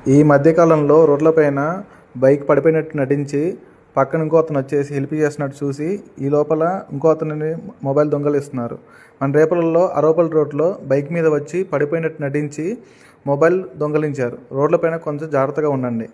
ఈ మధ్యకాలంలో రోడ్లపైన బైక్ పడిపోయినట్టు నటించి పక్కన ఇంకో అతను వచ్చేసి హెల్ప్ చేస్తున్నట్టు చూసి ఈ లోపల ఇంకో అతనిని మొబైల్ దొంగలిస్తున్నారు. మన రేపలలో అరవపల్లి రోడ్లో బైక్ మీద వచ్చి పడిపోయినట్టు నటించి మొబైల్ దొంగలించారు. రోడ్లపైన కొంచెం జాగ్రత్తగా ఉండండి.